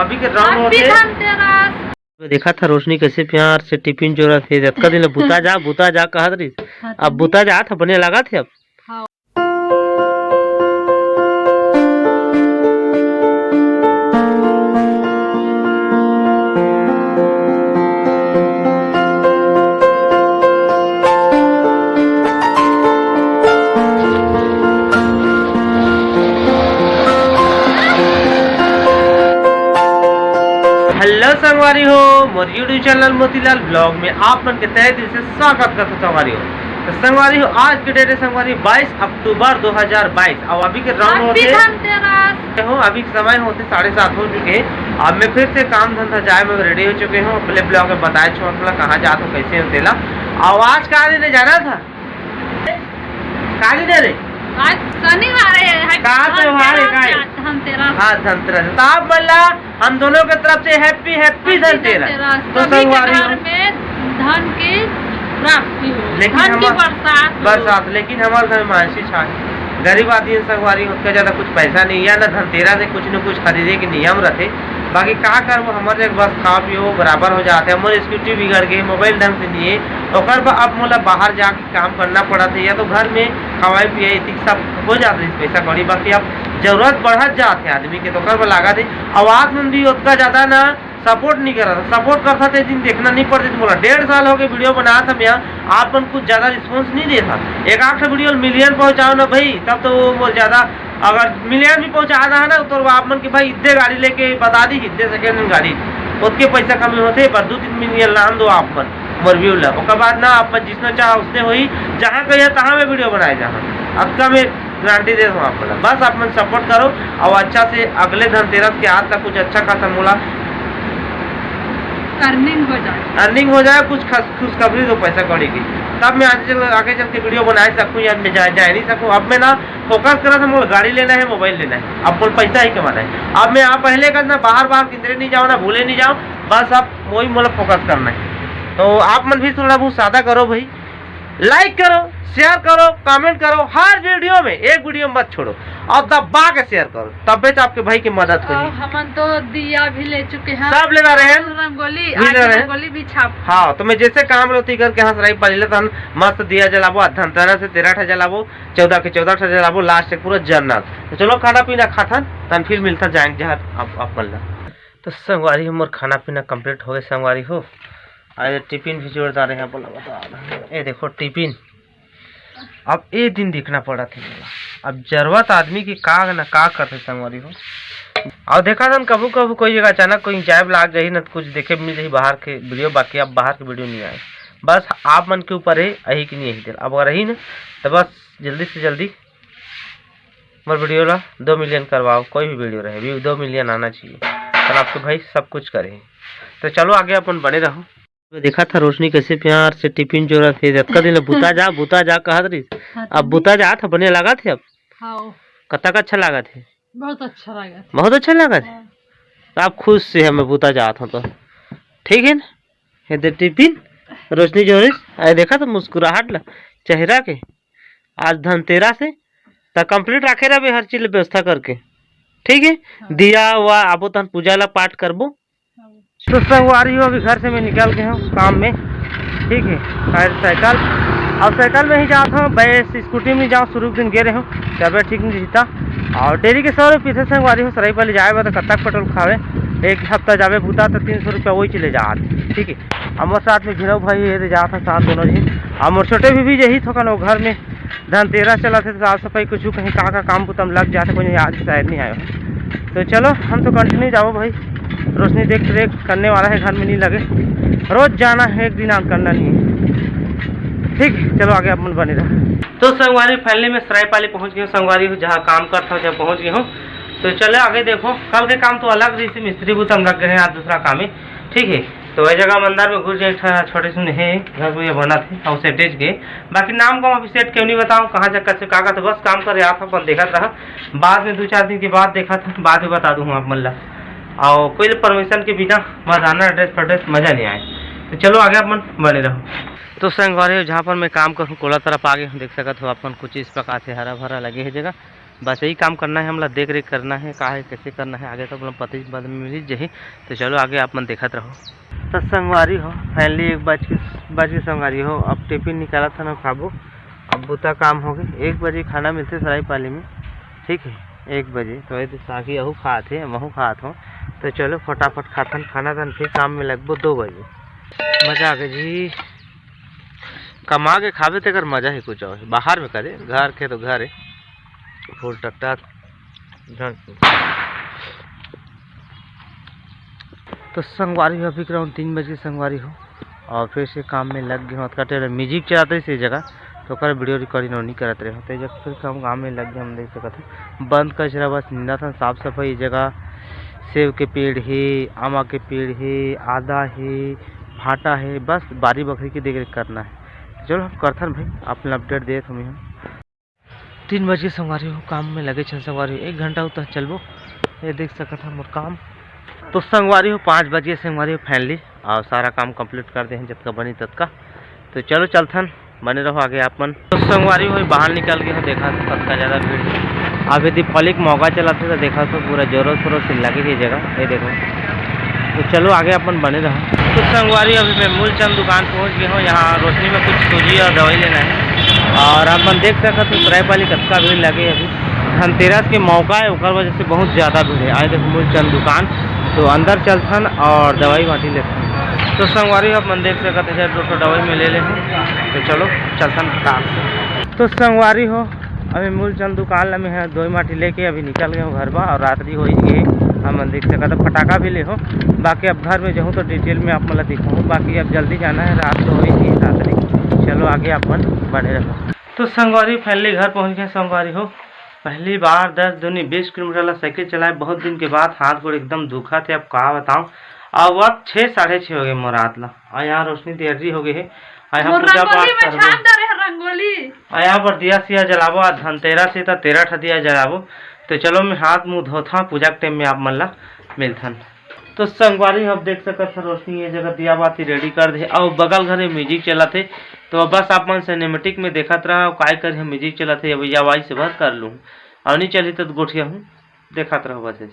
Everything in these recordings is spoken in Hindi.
अभी के राउंड होते देखा था रोशनी कैसे प्यार से टिफिन जोड़ा थे जब दिन बुता जा कहत रही अब बुता जा था बने लगा थे अब हेलो संगवारी हो मोर यूट्यूब चैनल मोतीलाल ब्लॉग में आप मन के तहे दिल से स्वागत करता हूं संगवारी हो। तो संगवारी हो आज के डेट है संगवारी 22 अक्टूबर 2022 और अभी के राउंड होते हो अभी समय होते 7:30 हो चुके हैं। अब मैं फिर से काम धंधा जाए में रेडी हो चुके हूँ। अपने ब्लॉग में बताए छोड़ा कहाँ जाता हूँ कैसे होते ला आवाज कहाँ देने जाना था कहाँ दे आज शनिवार है धनतेरस तो आप बोला हम दोनों के तरफ से हैप्पी हैप्पी धनतेरस। तो संगवारी में धन की प्राप्ति हो लेकिन बरसात लेकिन हमारे घर में मानसी छा गरीब आदमी संगवारी उनका ज्यादा कुछ पैसा नहीं है ना धनतेरस से कुछ न कुछ खरीदे के नियम रहते बाकी का कर वो हमारे बस खा पियो बराबर हो जाते हैं। हमारी स्कूटी बिगड़ गई मोबाइल ढंग से नहीं है और अब मोला बाहर जाके काम करना पड़ा था या तो घर में खवाई पियाई सब हो जाते पैसा कौड़ी बाकी अब जरूरत बढ़त जाते आदमी के तो कर लगा थे आवाज में भी उतना ज्यादा ना सपोर्ट नहीं कर रहा था सपोर्ट करता था दिन देखना नहीं पड़ती बोला 1.5 साल हो गए वीडियो बनाया था मैं आप कुछ ज्यादा रिस्पॉन्स नहीं देता एक आठ वीडियो मिलियन पहुंचाओ ना भाई तब तो वो ज्यादा अगर मिलियन भी पहुंचा रहा है ना तो आप मन की भाई इतने गाड़ी लेके बता दी इतने सेकेंड हैंड गाड़ी उसके पैसा कमी होते पर 2-3 मिलियन लान दो आप मन मोरव्यू ला उसके बाद ना आप जिसना चाह उसने हुई जहाँ कहिए तहाँ में वीडियो बनाए जहाँ अब का मैं गारंटी दे दूँ आप बस आप मन सपोर्ट करो और अच्छा से अगले धनतेरस के आज तक कुछ अच्छा खासा मोला अर्निंग हो जाए कुछ खुशखबरी दो पैसा कौड़ी की तब मैं आगे चल के वीडियो बना सकूँ या मैं जा नहीं सकूँ। अब मैं ना फोकस करा था मुझे गाड़ी लेना है मोबाइल लेना है अब मुझे पैसा ही कमाना है। अब मैं आप पहले का ना बाहर किधरे नहीं जाओ ना भूले नहीं जाओ बस अब वही मुझे फोकस करना है। तो आप मन भी थोड़ा बहुत सादा करो भाई लाइक करो शेयर करो कमेंट करो हर वीडियो में एक वीडियो मत छोड़ो और दबा के शेयर करो तब तो आपके भाई की मदद होगी। हम तो दिया भी ले चुके हैं सब लेना रहे रंगोली भी छाप हाँ तो मैं जैसे काम रहती करके हाँ सराई पाली तहन मस्त दिया जलाबो धनतेरस से 13 जलाबो 14 के 14 जलाबो लास्ट से पूरा जन्नत। तो चलो खाना पीना खाथन तन फिर मिलता जाएंगे जहाँ आप तो संगवारी हमारे खाना पीना कम्प्लीट हो गए संगवारी हो आज टिफिन भी जोरदार है बोला बता ये देखो टिफिन अब ये दिन दिखना पड़ा था अब जरूरत आदमी की का न का करते संगवारी हो और देखा था कभी कभी कोई जगह अचानक कोई जैब लाग गई न कुछ देखे मिल रही बाहर के वीडियो बाकी अब बाहर के वीडियो नहीं आए बस आप मन के ऊपर है यही कि नहीं यही अब अगर रही न तो बस जल्दी से जल्दी मेरे वीडियो ला 2 मिलियन करवाओ कोई भी वीडियो रहे भी 2 मिलियन आना चाहिए तो आपके भाई सब कुछ करे। तो चलो आगे अपन बने रहो। देखा था रोशनी कैसे प्यार से टिफिन जोड़ा थे जब दिन बुता जा कहत रही अब बुता जा था बने लगा थे अब कतक अच्छा लगा थे बहुत अच्छा लगा थे तो आप खुश से हमें बुता जा था तो ठीक है ना ये टिफिन रोशनी जोड़ी देखा तो मुस्कुराहट ला चेहरा के आज धनतेरस से तो कम्प्लीट रखे रहे हर चीज व्यवस्था करके ठीक है दिया हुआ आबो तहन पूजा ला पाठ करबो। तो संगवारी हो अभी घर से मैं निकल गया हूँ काम में ठीक है साइकिल अब साइकिल में ही जाता हूँ बस स्कूटी में जाऊँ शुरू दिन गे रहे हूँ तबियत ठीक नहीं जीता और डेली के 100 रुपये संगवारी हो सराई पहले जाए तो कत्तक पेट्रोल खावे एक हफ्ता जावे बूता तो 300 रुपया वही चले जा ठीक है। हमारे साथ में घिरव भाई ये जाता साथ दोनों जी और मोर छोटे भी यही थोड़ा वो घर में धनतेरस चला थे साफ सफाई कुछ कहीं का काम पुतम लग जाते कोई आज शायद नहीं आया। तो चलो हम तो कंटिन्यू जाओ भाई रोशनी देख रेख करने वाला है घर में नहीं लगे रोज जाना है एक दिन आम करना नहीं है ठीक चलो आगे अपन बने रहा। तो संगवारी फाइनली में सरायपाली पहुंच गई हूँ संगवारी हूँ जहाँ काम करता हूँ जब पहुंच गई हूँ। तो चलो आगे देखो कल के काम तो अलग जैसे मिस्त्री बुतम लग गए हैं आज दूसरा काम है ठीक है। तो वही जगह मंदिर में घुस जाए छोटे से है घर को ये बना थे और सेटेज के बाकी नाम को अभी सेट क्यों नहीं बताऊँ कहाँ जगह से काका तो बस काम कर आप अपन देखा रहा बाद में 2-4 दिन के बाद देखा था बाद में बता दूँ आप मल्ला और कोई परमिशन के बिना मजाना ड्रेस फड्रेस मजा नहीं आए। तो चलो आगे अपन बने रहो। तो संगवारी जहाँ पर मैं काम करूँ कोला तरफ आगे हम देख सकते हो अपन कुछ इस प्रकार से हरा भरा लगे है जगह बस यही काम करना है, हमला देख रेख करना है, का है कैसे करना है आगे तो मतलब पता ही बाद में मिल जाही। तो चलो आगे आप मन देखत रहो। तो संगवारी हो फाइनली 1 बज के संगवारी हो, अब टिफिन निकाला था ना खाबो। अब बुता काम हो गए, 1 बजे खाना मिलते सराय पाली में, ठीक है 1 बजे। तो ये सागी अहू खात है महू खात हो। तो चलो फटाफट खाथन खाना तन फिर काम में लगभो 2 बजे। मजा आ गया जी, कमा के खावे तेकर मजा ही कुछ और बाहर में करे, घर के तो घर है फूल टकटा। तो संगवारी हो अभी ग्राउंड 3 बजे संगवारी हो, और फिर से काम में लग गए। कटे म्यूजिक चलाते इस जगह तो कर वीडियो रिकॉर्डिंग नहीं करते रहे, तो जगह फिर काम में लग गए। हम देख सकते हैं बंद कचरा बस निंदा था, साफ सफाई जगह। सेब के पेड़ है, आमा के पेड़ है, आदा है, भाटा है, बस बारी बकरी की देख रेख करना है। चलो हम करथन भाई अपना अपडेट दे हमें हम 3 बजे संगवारी हो काम में लगे छन संगवारी हो, 1 घंटा होता चलबो। ये देख सकत हम मोर काम। तो संगवारी हो 5 बजे संगवारी हो फाइनली और सारा काम कंप्लीट कर दे हैं जब का बनी तब का। तो चलो चलथन बने रहो आगे आप मन। तो संगवारी हो बाहर निकल के हो देखा तो सबका ज़्यादा भीड़। अभी दीपावली का मौका चला था तो देखा तो पूरा जोरों शोरों से लगे थी जगह, ये देखो। तो चलो आगे अपन बने रहो। तो संगवारी अभी मैं मूलचंद दुकान पहुंच गया हूँ, यहाँ रोशनी में कुछ सूजी और दवाई लेना है। और अपन देख सकते तो सरायपाली कतका भीड़ लगे अभी, धनतेरस के मौका है उस वजह से बहुत ज़्यादा भीड़ है। आए देखो मूलचंद दुकान, तो अंदर चलथन और दवाई बाटी लेथन। तो संगवारी अपन देख सकते हैं 200 दवाई में ले ले हैं। तो चलो चलथन कार से। तो संगवारी हो अभी मूलचंद दुकान में है दवाई माटी लेके अभी निकल गए हो घर बा, और रात्रि हो गई हम देख सकते फटाका भी ले हो। बाकी अब घर में जाऊँ तो डिटेल में आप मतलब दिखाऊँ, बाकी अब जल्दी जाना है, रात तो हो ही थी रात्रि। चलो आगे अपन बढ़े रहो। तो संगवारी फाइनली घर पहुँच गए संगवारी हो। पहली बार 10 दूनी 20 किलोमीटर वाला साइकिल चलाए, बहुत दिन के बाद हाथ गोड़ एकदम दुखा थे। अब कहा बताऊँ, अब वक्त 6 साढ़े 6 हो गए मोरात ला, और यहाँ रोशनी देरी हो गई है। यहाँ पूजा पाठ करबो, यहाँ पर दिया सिया जलाबो, आज धनतेरस से 13 ठा दिया जलाबो। तो चलो मैं हाथ मुँह धोता पूजा के टाइम में आप मन ला मिलथन। तो संगवारी अब देख सकत रोशनी ये जगह दिया बाती रेडी कर दे, और बगल घरे म्यूजिक चला थे। तो बस आप मन सिनेमेटिक में देखत रहा काय कर म्यूजिक चला थे। अब आवाज से बात कर लूँ और नहीं चली तो गोठिया हूँ देखत रहो बस।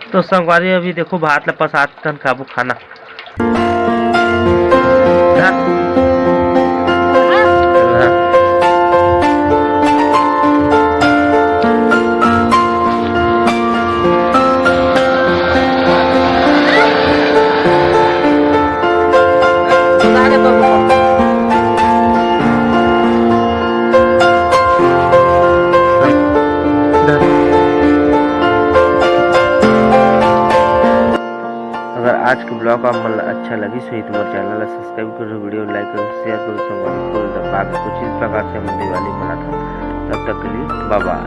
तो संगवारी अभी देखो भात ला पसात तन खाबू खाना। आज के ब्लॉग आप मन अच्छा लगी सो तुम्हारे चैनल ला सब्सक्राइब करो, वीडियो लाइक करो, शेयर करो, संवाद करो। बाकी कुछ इस प्रकार से हम दिवाली मनाते हैं। तब तक के लिए बाय बाय।